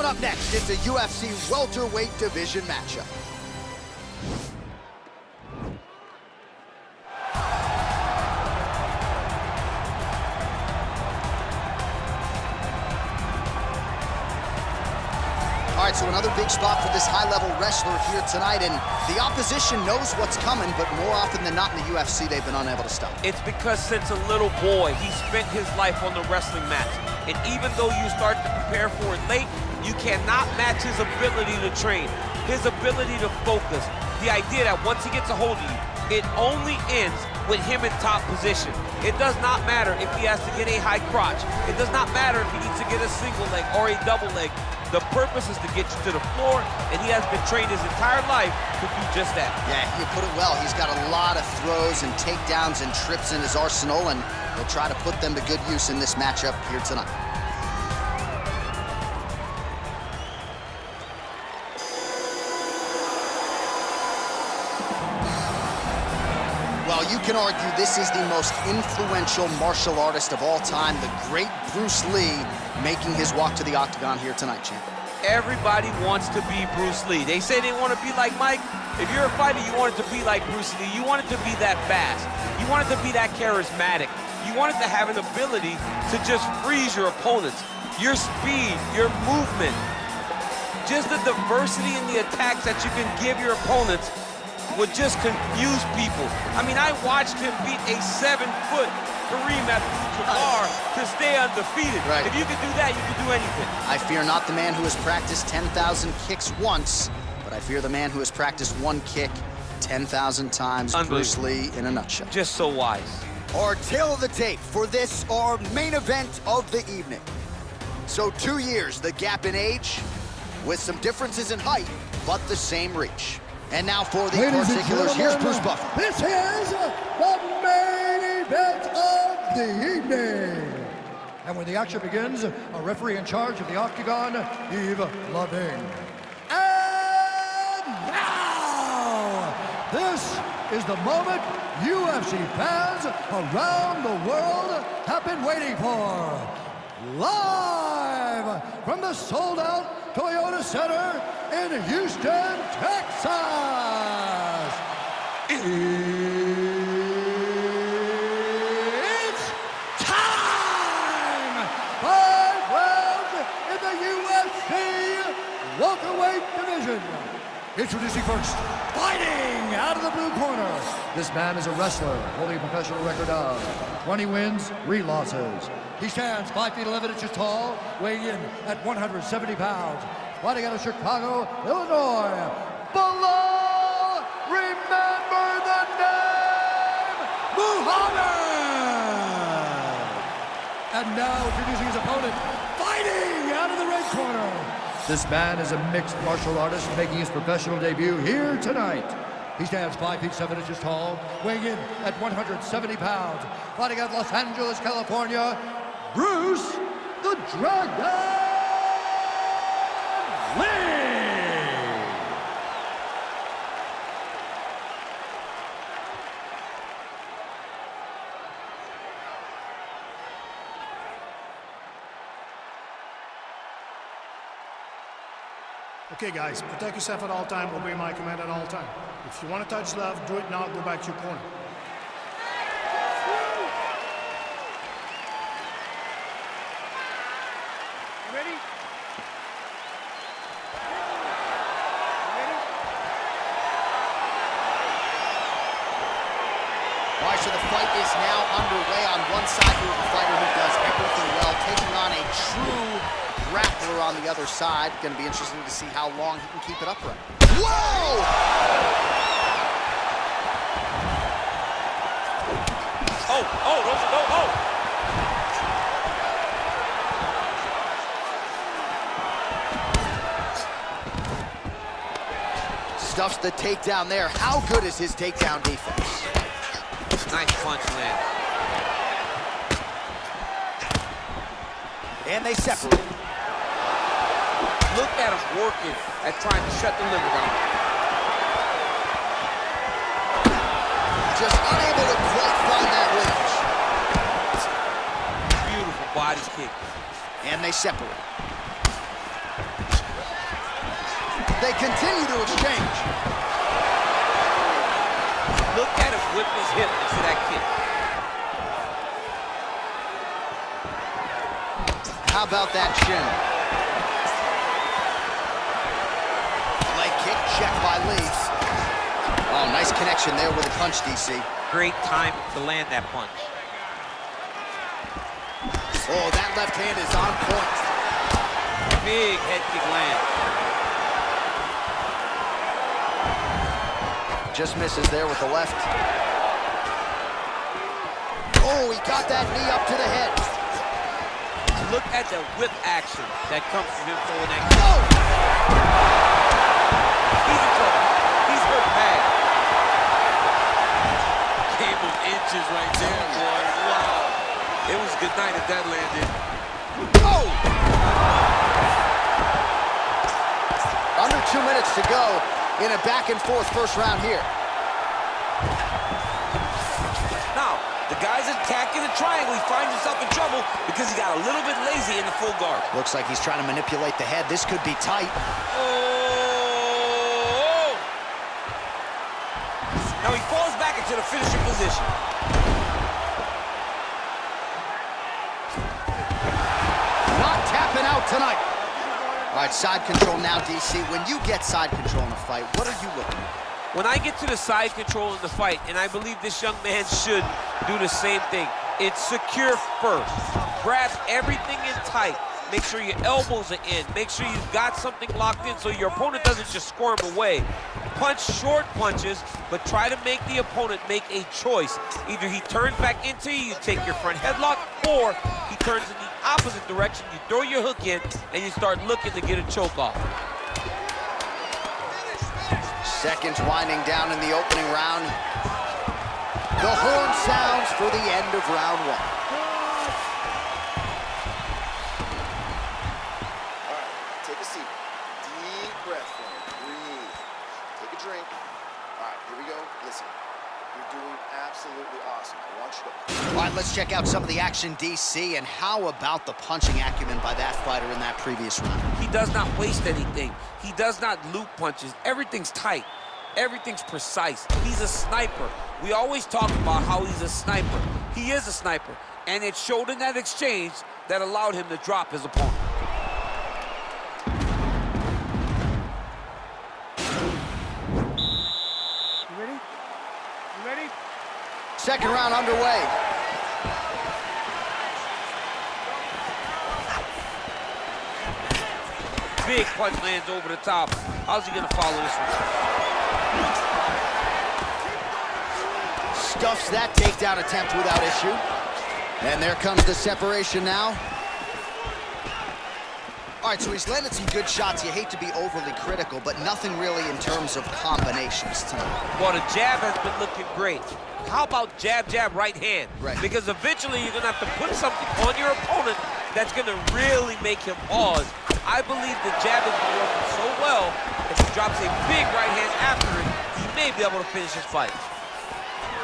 up next is the UFC welterweight division matchup. All right, so another big spot for this high-level wrestler here tonight, and the opposition knows what's coming, but more often than not in the UFC, they've been unable to stop. It's because since a little boy, he spent his life on the wrestling mat. And even though you start to prepare for it late, you cannot match his ability to train, his ability to focus. The idea that once he gets a hold of you, it only ends with him in top position. It does not matter if he has to get a high crotch. It does not matter if he needs to get a single leg or a double leg. The purpose is to get you to the floor, and he has been trained his entire life to do just that. Yeah, you put it well. He's got a lot of throws and takedowns and trips in his arsenal, and he'll try to put them to good use in this matchup here tonight. Well, you can argue this is the most influential martial artist of all time, the great Bruce Lee, making his walk to the octagon here tonight, champ. Everybody wants to be Bruce Lee. They say they want to be like Mike. If you're a fighter, you want it to be like Bruce Lee. You want it to be that fast. You want it to be that charismatic. You want it to have an ability to just freeze your opponents. Your speed, your movement, just the diversity in the attacks that you can give your opponents would just confuse people. I mean, I watched him beat a 7-foot Kareem Abdul-Jabbar to stay undefeated. Right. If you can do that, you can do anything. I fear not the man who has practiced 10,000 kicks once, but I fear the man who has practiced one kick 10,000 times. Bruce Lee in a nutshell. Just so wise. Our tail of the tape for this, our main event of the evening. So 2 years, the gap in age, with some differences in height, but the same reach. And now for the particulars, here's Bruce Buffer. This is the main event of the evening. And when the action begins, a referee in charge of the octagon, Yves Lavigne. And now, this is the moment UFC fans around the world have been waiting for. Live from the sold-out Toyota Center in Houston, Texas. It's time! 5 rounds in the UFC welterweight division. Introducing first, fighting out of the blue corner. This man is a wrestler holding a professional record of 20 wins, 3 losses. He stands 5 feet 11 inches tall, weighing in at 170 pounds. Fighting out of Chicago, Illinois, Belal, remember the name, Muhammad! And now introducing his opponent, fighting out of the red corner. This man is a mixed martial artist making his professional debut here tonight. He stands 5 feet 7 inches tall, weighing in at 170 pounds. Fighting out of Los Angeles, California, Bruce the Dragon Lee! Okay, guys, protect yourself at all time, obey my command at all time. If you want to touch love, do it now, go back to your corner. Ready? All right, so the fight is now underway. On one side, you have a fighter who does everything well, taking on a true grappler on the other side. Going to be interesting to see how long he can keep it upright. Whoa! Oh! Stuffs the takedown there. How good is his takedown defense? Nice punch land. And they separate. Look at him working at trying to shut the liver down. Just unable to quite find that range. Beautiful body kick. And they separate. they continue to exchange. Look at him whip his hip into that kick. How about that shin? Leg kick, checked by Lee. Oh, nice connection there with a punch, DC. Great time to land that punch. Oh, that left hand is on point. Big head kick land. Just misses there with the left. Oh, he got that knee up to the head. Look at the whip action that comes from him throwing that. Oh! He's in trouble. He's hurt bad. Came of inches right there, boy. Wow. It was good night if that landed. Oh! Under 2 minutes to go in a back-and-forth first round here. Now, the guy's attacking the triangle. He finds himself in trouble because he got a little bit lazy in the full guard. Looks like he's trying to manipulate the head. This could be tight. Oh! Now he falls back into the finishing position. Not tapping out tonight. All right, side control now, DC. When you get side control in a fight, what are you looking at? When I get to the side control in the fight, and I believe this young man should do the same thing, it's secure first. Grab everything in tight. Make sure your elbows are in. Make sure you've got something locked in so your opponent doesn't just squirm away. Punch short punches, but try to make the opponent make a choice. Either he turns back into you, you take your front headlock, or he turns in the opposite direction, you throw your hook in, and you start looking to get a choke off. Seconds winding down in the opening round. The horn sounds for the end of round one. All right, take a seat. Deep breath in. Breathe. Take a drink. All right, here we go. Listen, you're doing absolutely awesome. I want you to... All right, let's check out some of the action, DC, and how about the punching acumen by that fighter in that previous round? He does not waste anything. He does not loop punches. Everything's tight. Everything's precise. He's a sniper. We always talk about how he's a sniper. He is a sniper. And it showed in that exchange that allowed him to drop his opponent. You ready? You ready? Second round underway. Big punch lands over the top. How's he gonna follow this one? Stuffs that takedown attempt without issue. And there comes the separation now. All right, so he's landed some good shots. You hate to be overly critical, but nothing really in terms of combinations tonight. Well, the jab has been looking great. How about jab, jab, right hand? Right. Because eventually you're gonna have to put something on your opponent that's gonna really make him pause. I believe the jab has been working so well, if he drops a big right hand after it, he may be able to finish his fight.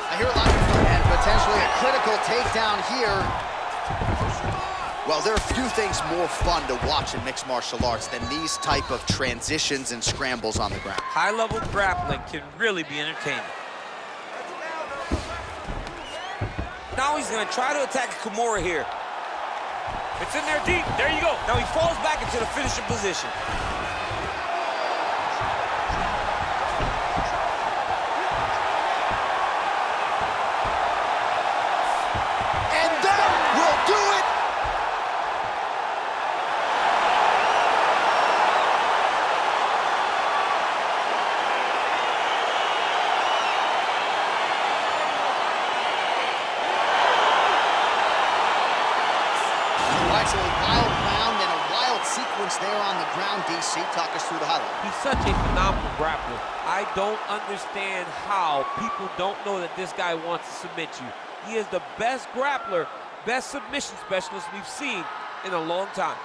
I hear a lot of and potentially a critical takedown here. Well, there are few things more fun to watch in mixed martial arts than these type of transitions and scrambles on the ground. High-level grappling can really be entertaining. Now he's gonna try to attack Kimura here. It's in there deep, there you go. Now he falls back into the finishing position. And that will do it. So a wild round and a wild sequence there on the ground, DC. Talk us through the highlight. He's such a phenomenal grappler. I don't understand how people don't know that this guy wants to submit you. He is the best grappler, best submission specialist we've seen in a long time.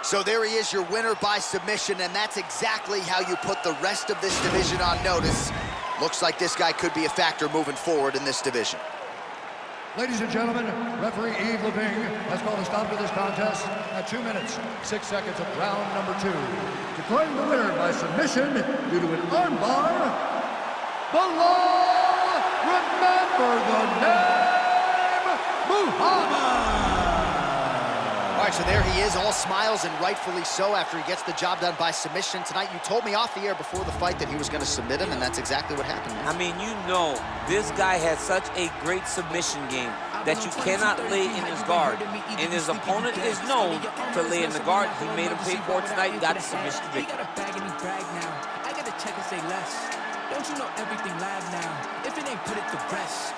So there he is, your winner by submission, and that's exactly how you put the rest of this division on notice. Looks like this guy could be a factor moving forward in this division. Ladies and gentlemen, referee Yves Leving has called a stop to this contest at 2 minutes, 6 seconds of round number 2. Declaring the winner by submission due to an armbar, Belal, remember the name, Muhammad! All right, so there he is, all smiles and rightfully so after he gets the job done by submission tonight. You told me off the air before the fight that he was going to submit him, and that's exactly what happened, man. I mean, you know, this guy has such a great submission game that you cannot lay in his guard. And his opponent is known to lay in the guard. He made him pay for it tonight. He got the submission victory. I gotta check and say less. Don't you know everything live now? If it ain't put it to rest.